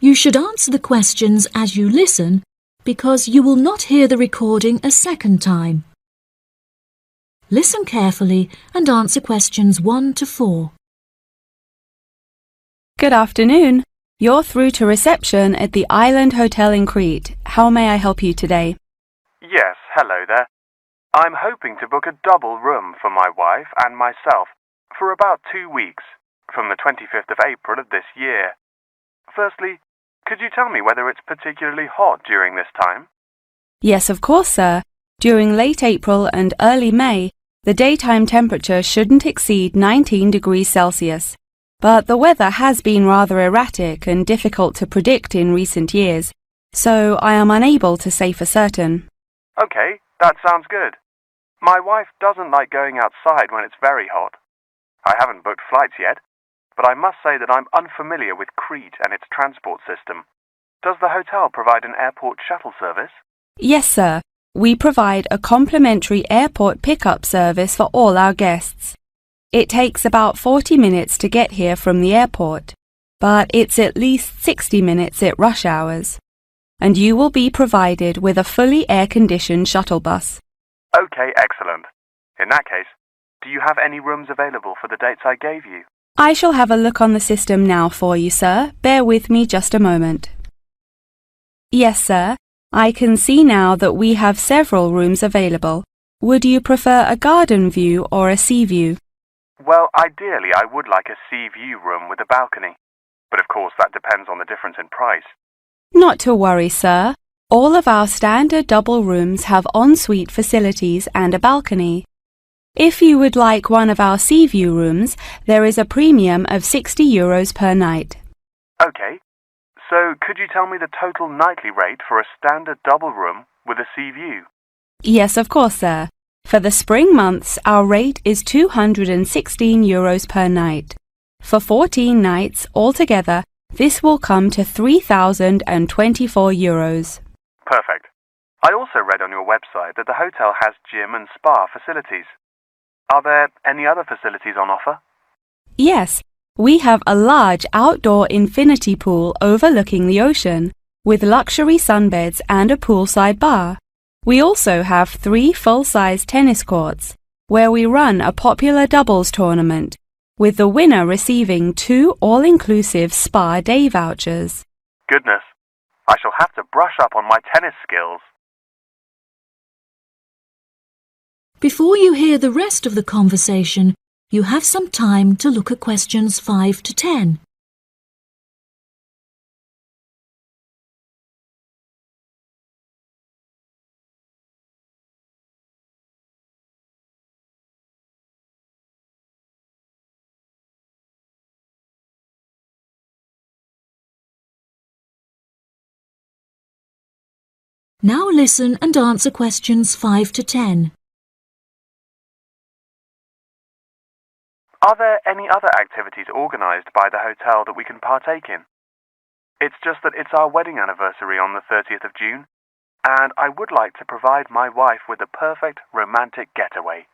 You should answer the questions as you listen because you will not hear the recording a second time. Listen carefully and answer questions 1 to 4. Good afternoon. You're through to reception at the Island Hotel in Crete. How may I help you today? Yes, hello there. I'm hoping to book a double room for my wife and myself for about 2 weeks, from the 25th of April of this year. Firstly, could you tell me whether it's particularly hot during this time? Yes, of course, sir. During late April and early May, the daytime temperature shouldn't exceed 19 degrees Celsius. But the weather has been rather erratic and difficult to predict in recent years, so I am unable to say for certain. Okay, that sounds good. My wife doesn't like going outside when it's very hot. I haven't booked flights yet, but I must say that I'm unfamiliar with Crete and its transport system. Does the hotel provide an airport shuttle service? Yes, sir. We provide a complimentary airport pickup service for all our guests. It takes about 40 minutes to get here from the airport, but it's at least 60 minutes at rush hours. And you will be provided with a fully air-conditioned shuttle bus. Okay, excellent. In that case, do you have any rooms available for the dates I gave you? I shall have a look on the system now for you, sir. Bear with me just a moment. Yes, sir. I can see now that we have several rooms available. Would you prefer a garden view or a sea view? Well, ideally I would like a sea view room with a balcony, but of course that depends on the difference in price. Not to worry, sir. All of our standard double rooms have ensuite facilities and a balcony. If you would like one of our sea view rooms, there is a premium of €60 per night. Okay, so could you tell me the total nightly rate for a standard double room with a sea view? Yes, of course, sir. For the spring months, our rate is €216 per night. For 14 nights altogether, this will come to €3,024. Perfect. I also read on your website that the hotel has gym and spa facilities. Are there any other facilities on offer? Yes, we have a large outdoor infinity pool overlooking the ocean, with luxury sunbeds and a poolside bar. We also have 3 full-size tennis courts, where we run a popular doubles tournament, with the winner receiving 2 all-inclusive spa day vouchers. Goodness, I shall have to brush up on my tennis skills. Before you hear the rest of the conversation, you have some time to look at questions 5 to 10. Now listen and answer questions 5 to 10. Are there any other activities organised by the hotel that we can partake in? It's just that it's our wedding anniversary on the 30th of June, and I would like to provide my wife with a perfect romantic getaway.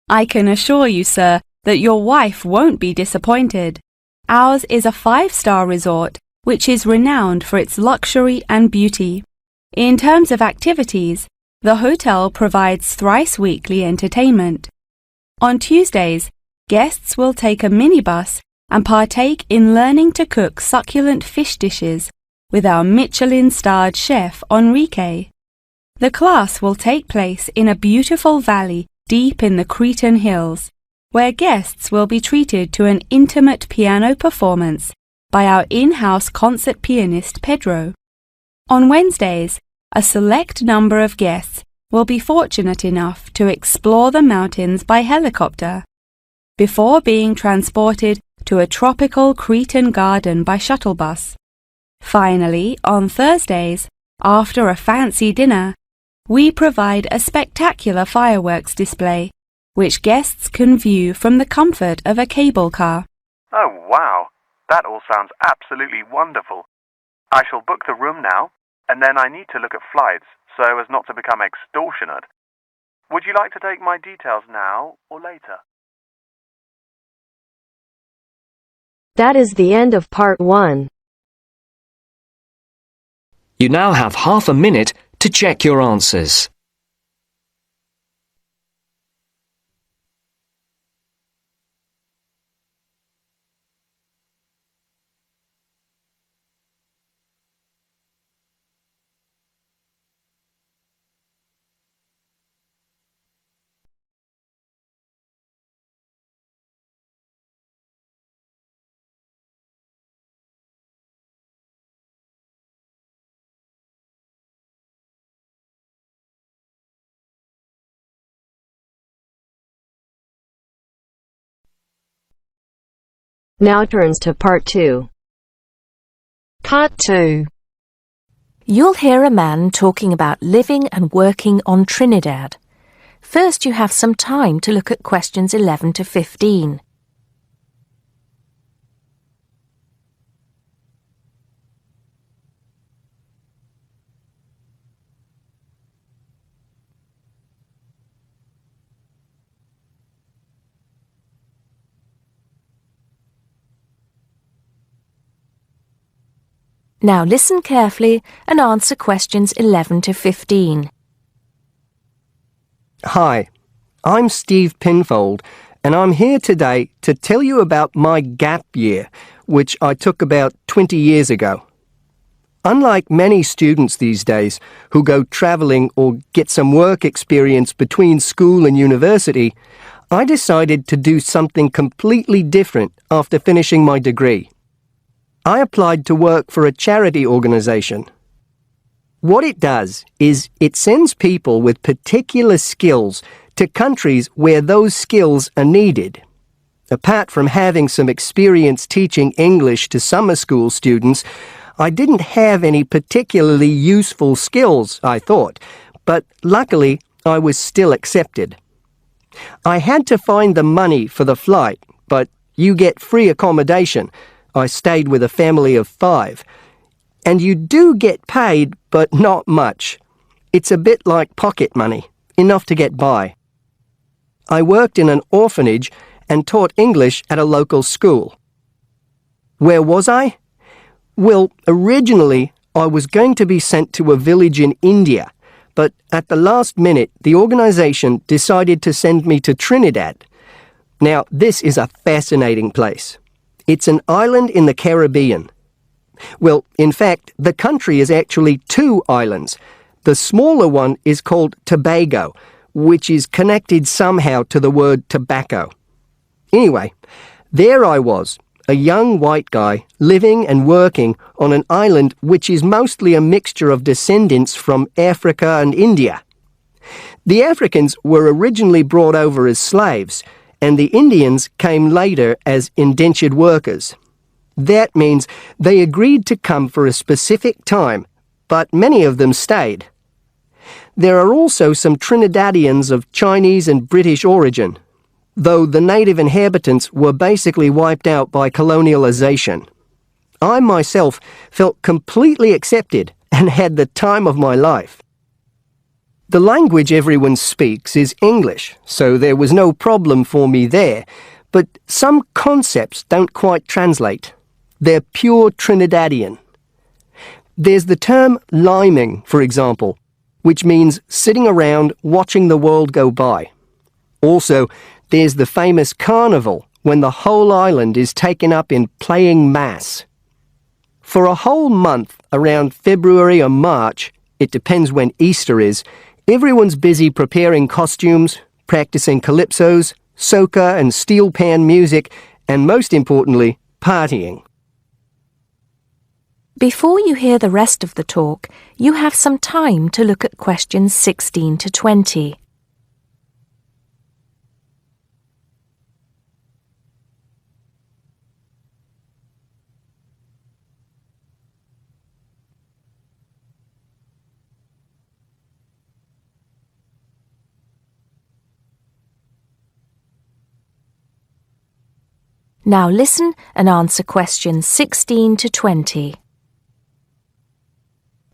I can assure you, sir, that your wife won't be disappointed. Ours is a 5-star resort, which is renowned for its luxury and beauty. In terms of activities, the hotel provides thrice-weekly entertainment. On Tuesdays, guests will take a minibus and partake in learning to cook succulent fish dishes with our Michelin-starred chef Enrique. The class will take place in a beautiful valley deep in the Cretan hills, where guests will be treated to an intimate piano performance by our in-house concert pianist Pedro. On Wednesdays, a select number of guests will be fortunate enough to explore the mountains by helicopter, before being transported to a tropical Cretan garden by shuttle bus. Finally, on Thursdays, after a fancy dinner, we provide a spectacular fireworks display, which guests can view from the comfort of a cable car. Oh wow, that all sounds absolutely wonderful. I shall book the room now, and then I need to look at flights so as not to become extortionate. Would you like to take my details now or later? That is the end of part 1. You now have half a minute to check your answers. Now turns to Part 2. Part 2. You'll hear a man talking about living and working on Trinidad. First, you have some time to look at questions 11 to 15. Now listen carefully and answer questions 11 to 15. Hi, I'm Steve Pinfold, and I'm here today to tell you about my gap year, which I took about 20 years ago. Unlike many students these days who go travelling or get some work experience between school and university, I decided to do something completely different after finishing my degree. I applied to work for a charity organisation. What it does is it sends people with particular skills to countries where those skills are needed. Apart from having some experience teaching English to summer school students, I didn't have any particularly useful skills, I thought, but luckily I was still accepted. I had to find the money for the flight, but you get free accommodation. I stayed with a family of 5. And you do get paid, but not much. It's a bit like pocket money, enough to get by. I worked in an orphanage and taught English at a local school. Where was I? Well, originally I was going to be sent to a village in India, but at the last minute the organisation decided to send me to Trinidad. Now, this is a fascinating place. It's an island in the Caribbean. Well, in fact, the country is actually 2 islands. The smaller one is called Tobago, which is connected somehow to the word tobacco. Anyway, there I was, a young white guy living and working on an island which is mostly a mixture of descendants from Africa and India. The Africans were originally brought over as slaves, and the Indians came later as indentured workers. That means they agreed to come for a specific time, but many of them stayed. There are also some Trinidadians of Chinese and British origin, though the native inhabitants were basically wiped out by colonialization. I myself felt completely accepted and had the time of my life. The language everyone speaks is English, so there was no problem for me there, but some concepts don't quite translate. They're pure Trinidadian. There's the term liming, for example, which means sitting around watching the world go by. Also, there's the famous carnival, when the whole island is taken up in playing mass. For a whole month, around February or March, it depends when Easter is, everyone's busy preparing costumes, practicing calypsos, soca and steel pan music, and most importantly, partying. Before you hear the rest of the talk, you have some time to look at questions 16 to 20. Now listen and answer questions 16 to 20.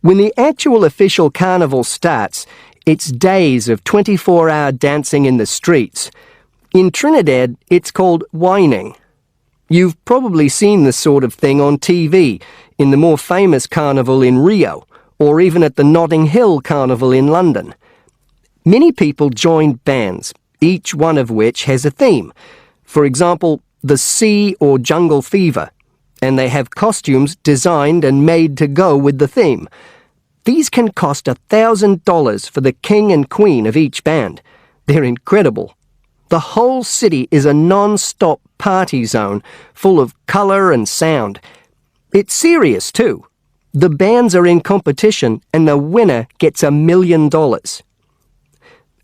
When the actual official carnival starts, it's days of 24-hour dancing in the streets. In Trinidad, it's called whining. You've probably seen this sort of thing on TV, in the more famous carnival in Rio, or even at the Notting Hill Carnival in London. Many people joined bands, each one of which has a theme. For example, the Sea or Jungle Fever, and they have costumes designed and made to go with the theme. These can cost $1,000 for the king and queen of each band. They're incredible. The whole city is a non-stop party zone, full of colour and sound. It's serious too. The bands are in competition and the winner gets $1 million.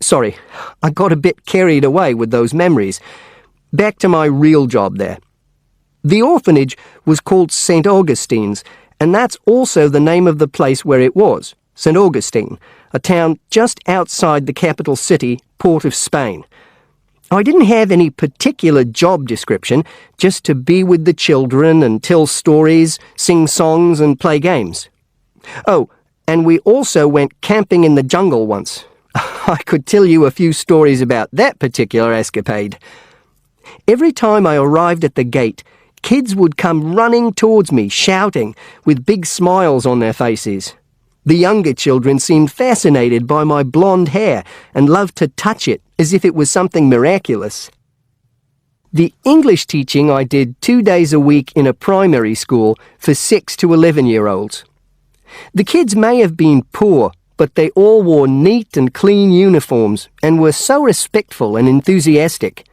Sorry, I got a bit carried away with those memories. Back to my real job there. The orphanage was called St. Augustine's, and that's also the name of the place where it was, St. Augustine, a town just outside the capital city, Port of Spain. I didn't have any particular job description, just to be with the children and tell stories, sing songs and play games. Oh, and we also went camping in the jungle once. I could tell you a few stories about that particular escapade. Every time I arrived at the gate, kids would come running towards me, shouting, with big smiles on their faces. The younger children seemed fascinated by my blonde hair and loved to touch it as if it was something miraculous. The English teaching I did 2 days a week in a primary school for 6 to 11-year-olds. The kids may have been poor, but they all wore neat and clean uniforms and were so respectful and enthusiastic.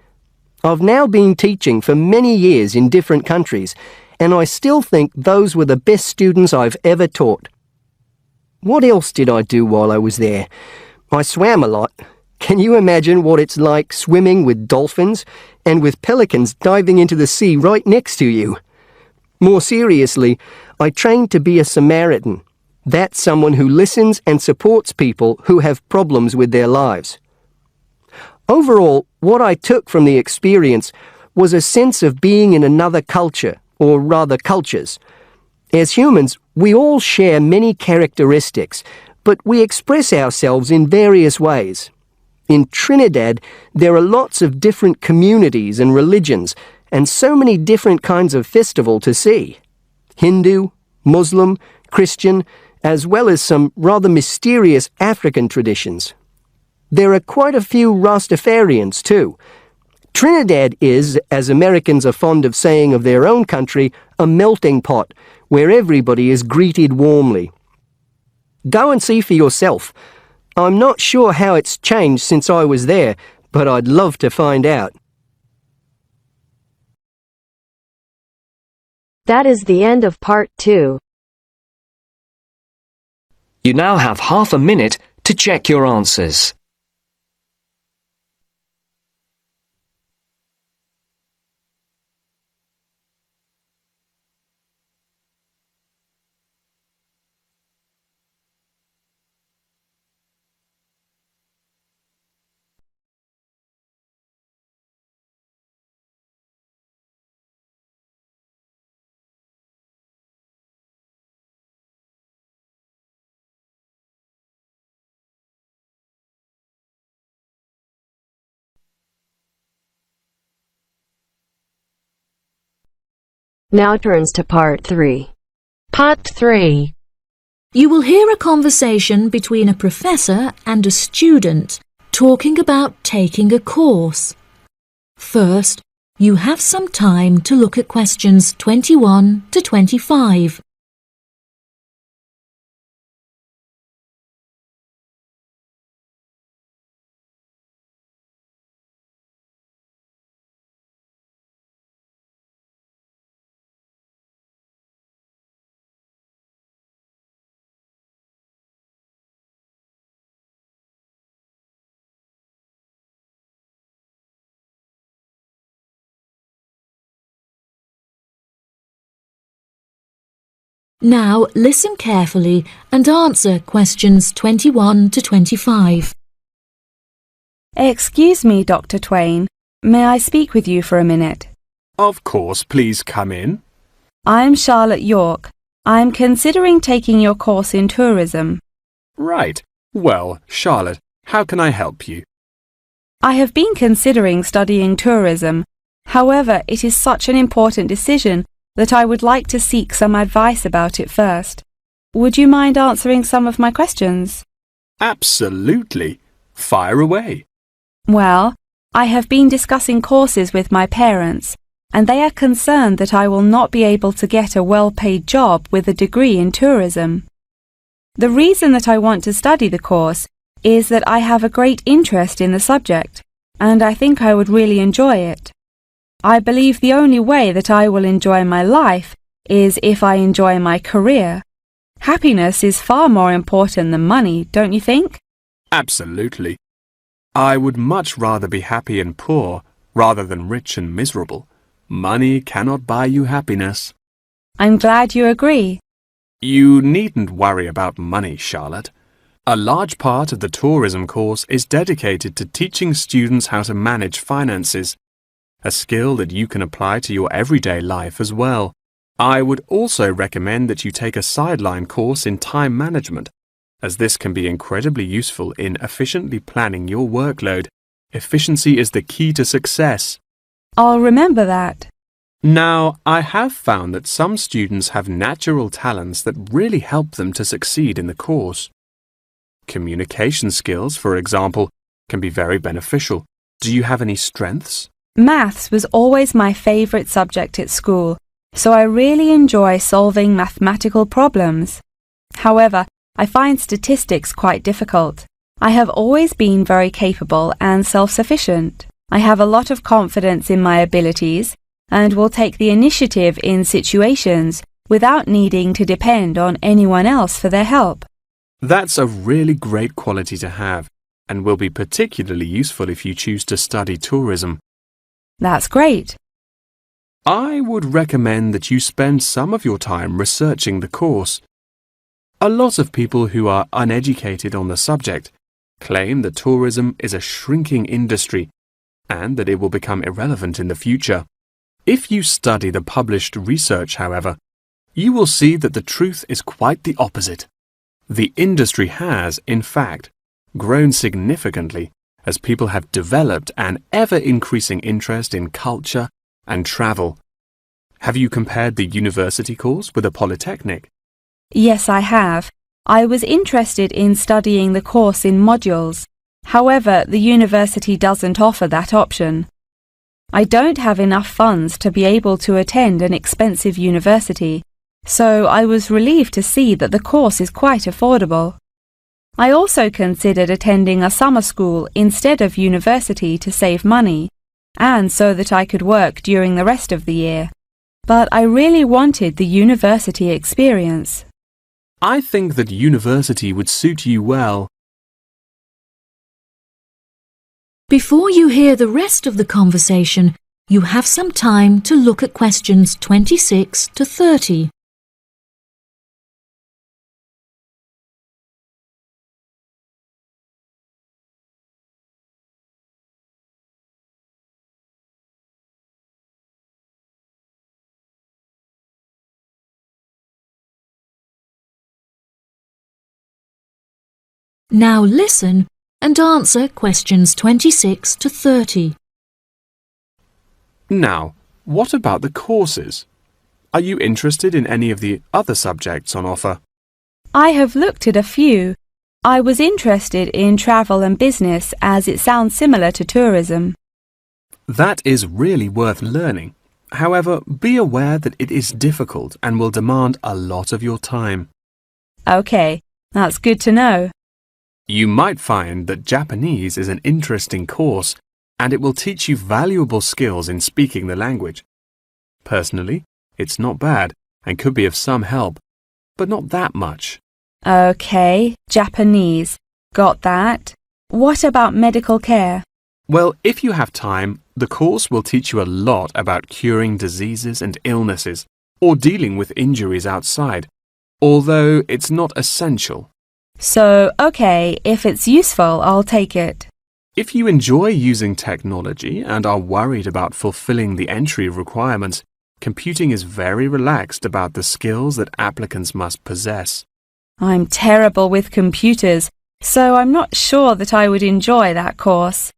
I've now been teaching for many years in different countries, and I still think those were the best students I've ever taught. What else did I do while I was there? I swam a lot. Can you imagine what it's like swimming with dolphins and with pelicans diving into the sea right next to you? More seriously, I trained to be a Samaritan. That's someone who listens and supports people who have problems with their lives. Overall, what I took from the experience was a sense of being in another culture, or rather cultures. As humans, we all share many characteristics, but we express ourselves in various ways. In Trinidad, there are lots of different communities and religions, and so many different kinds of festival to see. Hindu, Muslim, Christian, as well as some rather mysterious African traditions. There are quite a few Rastafarians too. Trinidad is, as Americans are fond of saying of their own country, a melting pot, where everybody is greeted warmly. Go and see for yourself. I'm not sure how it's changed since I was there, but I'd love to find out. That is the end of part 2. You now have half a minute to check your answers. Now turns to part 3. Part 3. You will hear a conversation between a professor and a student talking about taking a course. First, you have some time to look at questions 21 to 25. Now listen carefully and answer questions 21 to 25. Excuse me, Dr. Twain. May I speak with you for a minute? Of course, please come in. I'm Charlotte York. I'm considering taking your course in tourism. Right. Well, Charlotte, how can I help you? I have been considering studying tourism. However, it is such an important decision that I would like to seek some advice about it first. Would you mind answering some of my questions? Absolutely. Fire away. Well, I have been discussing courses with my parents, and they are concerned that I will not be able to get a well-paid job with a degree in tourism. The reason that I want to study the course is that I have a great interest in the subject, and I think I would really enjoy it. I believe the only way that I will enjoy my life is if I enjoy my career. Happiness is far more important than money, don't you think? Absolutely. I would much rather be happy and poor rather than rich and miserable. Money cannot buy you happiness. I'm glad you agree. You needn't worry about money, Charlotte. A large part of the tourism course is dedicated to teaching students how to manage finances, a skill that you can apply to your everyday life as well. I would also recommend that you take a sideline course in time management, as this can be incredibly useful in efficiently planning your workload. Efficiency is the key to success. I'll remember that. Now, I have found that some students have natural talents that really help them to succeed in the course. Communication skills, for example, can be very beneficial. Do you have any strengths? Maths was always my favourite subject at school, so I really enjoy solving mathematical problems. However, I find statistics quite difficult. I have always been very capable and self-sufficient. I have a lot of confidence in my abilities and will take the initiative in situations without needing to depend on anyone else for their help. That's a really great quality to have and will be particularly useful if you choose to study tourism. That's great. I would recommend that you spend some of your time researching the course. A lot of people who are uneducated on the subject claim that tourism is a shrinking industry and that it will become irrelevant in the future. If you study the published research, however, you will see that the truth is quite the opposite. The industry has, in fact, grown significantly as people have developed an ever-increasing interest in culture and travel. Have you compared the university course with a polytechnic? Yes, I have. I was interested in studying the course in modules. However, the university doesn't offer that option. I don't have enough funds to be able to attend an expensive university, so I was relieved to see that the course is quite affordable. I also considered attending a summer school instead of university to save money, and so that I could work during the rest of the year. But I really wanted the university experience. I think that university would suit you well. Before you hear the rest of the conversation, you have some time to look at questions 26 to 30. Now listen and answer questions 26 to 30. Now, what about the courses? Are you interested in any of the other subjects on offer? I have looked at a few. I was interested in travel and business as it sounds similar to tourism. That is really worth learning. However, be aware that it is difficult and will demand a lot of your time. Okay, that's good to know. You might find that Japanese is an interesting course and it will teach you valuable skills in speaking the language. Personally, it's not bad and could be of some help, but not that much. Okay, Japanese. Got that. What about medical care? Well, if you have time, the course will teach you a lot about curing diseases and illnesses or dealing with injuries outside, although it's not essential. So, okay, if it's useful, I'll take it. If you enjoy using technology and are worried about fulfilling the entry requirements, computing is very relaxed about the skills that applicants must possess. I'm terrible with computers, so I'm not sure that I would enjoy that course.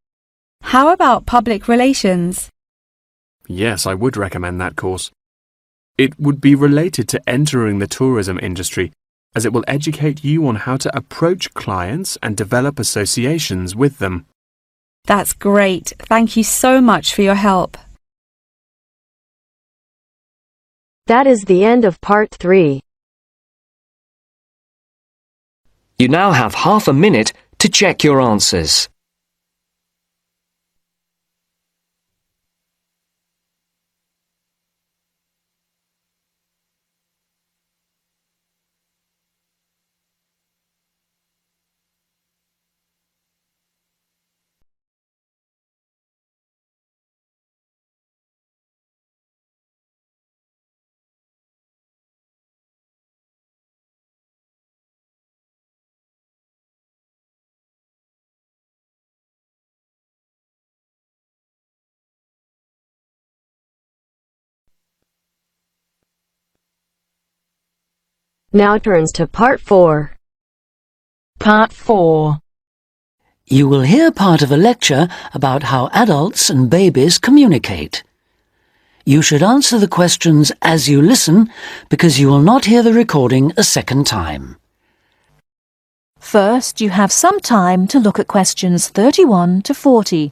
How about public relations? Yes, I would recommend that course. It would be related to entering the tourism industry as it will educate you on how to approach clients and develop associations with them. That's great. Thank you so much for your help. That is the end of part 3. You now have half a minute to check your answers. Now turns to part 4. Part 4. You will hear part of a lecture about how adults and babies communicate. You should answer the questions as you listen because you will not hear the recording a second time. First, you have some time to look at questions 31 to 40.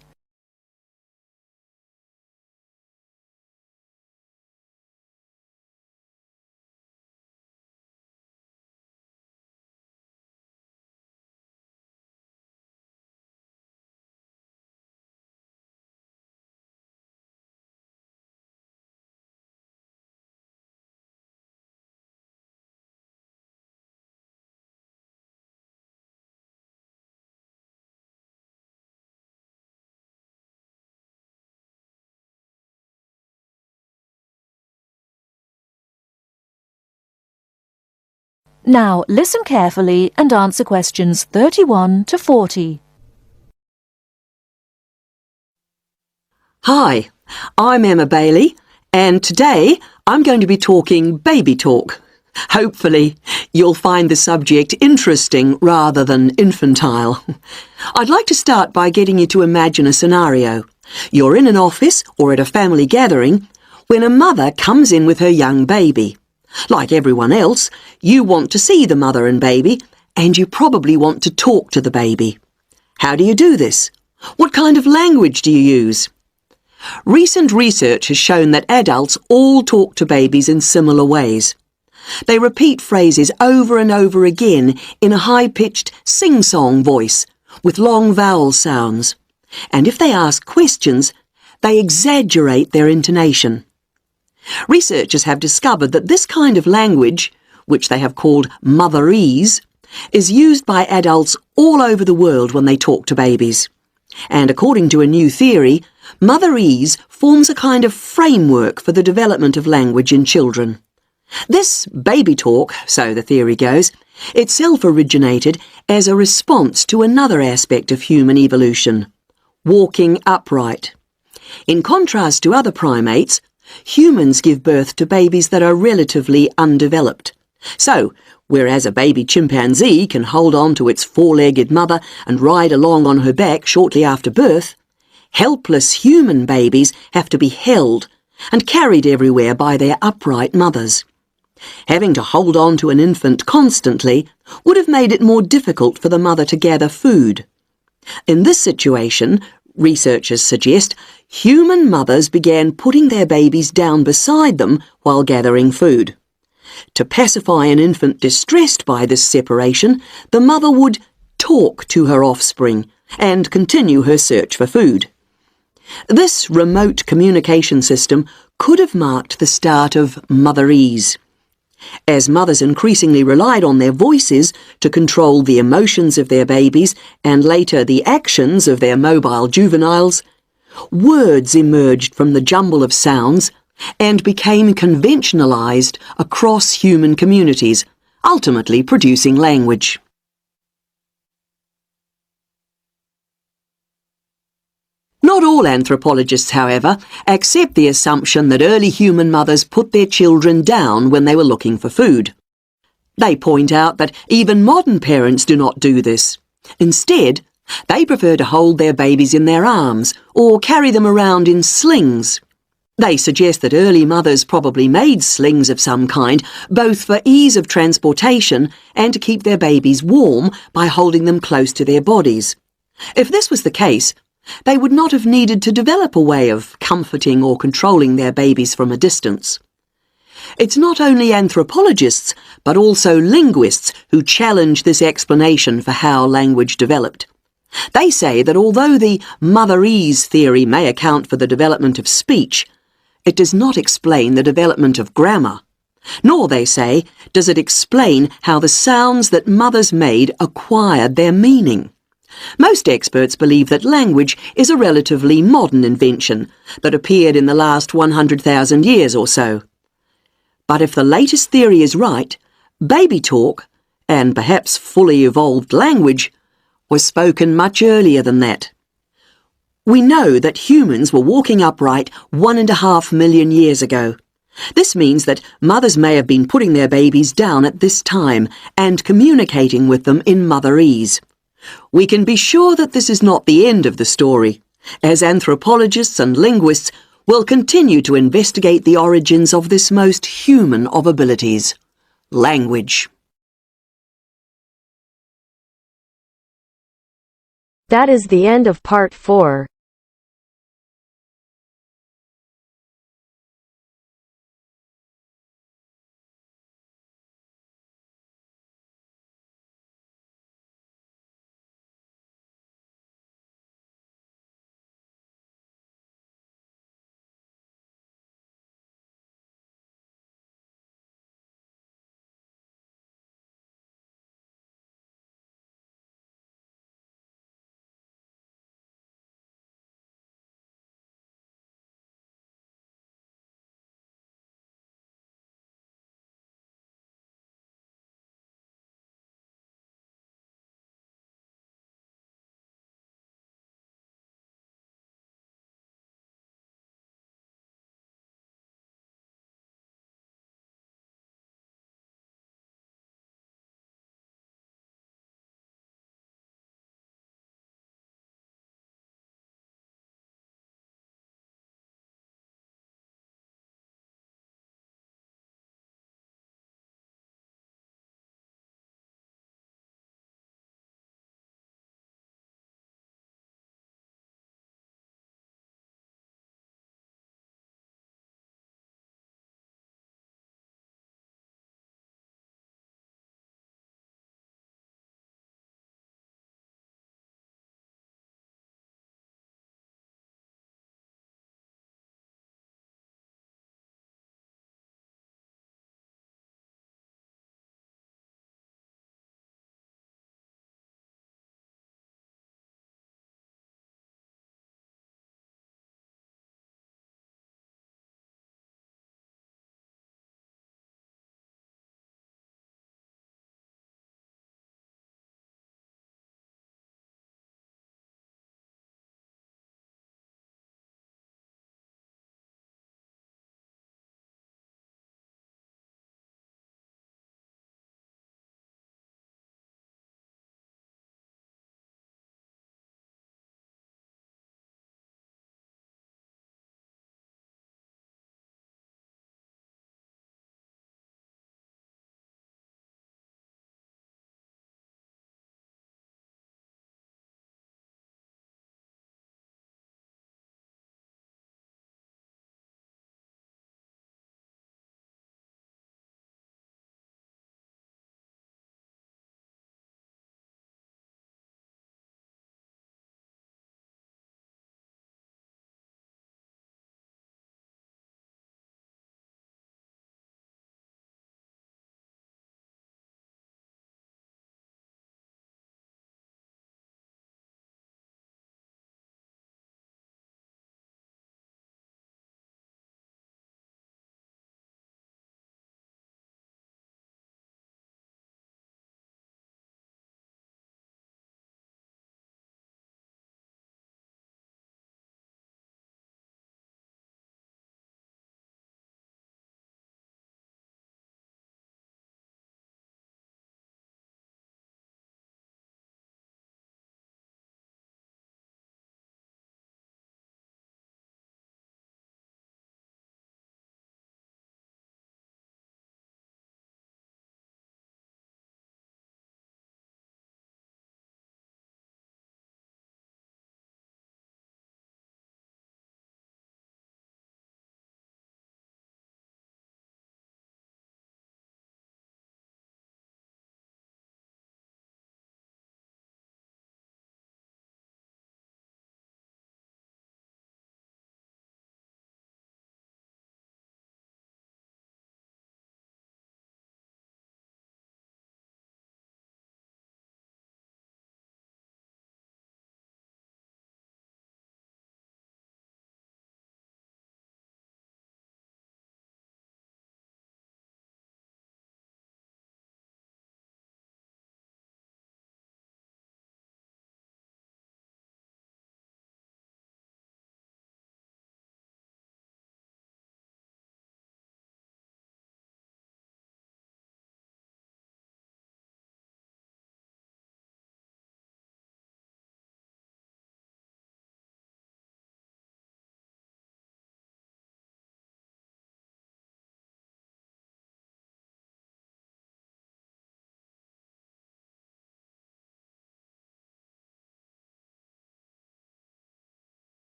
Now, listen carefully and answer questions 31 to 40. Hi, I'm Emma Bailey, and today I'm going to be talking baby talk. Hopefully, you'll find the subject interesting rather than infantile. I'd like to start by getting you to imagine a scenario. You're in an office or at a family gathering when a mother comes in with her young baby. Like everyone else, you want to see the mother and baby, and you probably want to talk to the baby. How do you do this? What kind of language do you use? Recent research has shown that adults all talk to babies in similar ways. They repeat phrases over and over again in a high-pitched sing-song voice with long vowel sounds. And if they ask questions, they exaggerate their intonation. Researchers have discovered that this kind of language, which they have called motherese, is used by adults all over the world when they talk to babies. And according to a new theory, motherese forms a kind of framework for the development of language in children. This baby talk, so the theory goes, itself originated as a response to another aspect of human evolution, walking upright. In contrast to other primates, humans give birth to babies that are relatively undeveloped. So, whereas a baby chimpanzee can hold on to its four-legged mother and ride along on her back shortly after birth, helpless human babies have to be held and carried everywhere by their upright mothers. Having to hold on to an infant constantly would have made it more difficult for the mother to gather food. In this situation, researchers suggest, human mothers began putting their babies down beside them while gathering food. To pacify an infant distressed by this separation, the mother would talk to her offspring and continue her search for food. This remote communication system could have marked the start of motherese. As mothers increasingly relied on their voices to control the emotions of their babies and later the actions of their mobile juveniles, words emerged from the jumble of sounds and became conventionalized across human communities, ultimately producing language. Not all anthropologists, however, accept the assumption that early human mothers put their children down when they were looking for food. They point out that even modern parents do not do this. Instead, they prefer to hold their babies in their arms or carry them around in slings. They suggest that early mothers probably made slings of some kind, both for ease of transportation and to keep their babies warm by holding them close to their bodies. If this was the case, they would not have needed to develop a way of comforting or controlling their babies from a distance. It's not only anthropologists, but also linguists who challenge this explanation for how language developed. They say that although the motherese theory may account for the development of speech, it does not explain the development of grammar. Nor, they say, does it explain how the sounds that mothers made acquired their meaning. Most experts believe that language is a relatively modern invention that appeared in the last 100,000 years or so. But if the latest theory is right, baby talk, and perhaps fully evolved language, was spoken much earlier than that. We know that humans were walking upright 1.5 million years ago. This means that mothers may have been putting their babies down at this time and communicating with them in motherese. We can be sure that this is not the end of the story, as anthropologists and linguists will continue to investigate the origins of this most human of abilities, language. That is the end of part 4.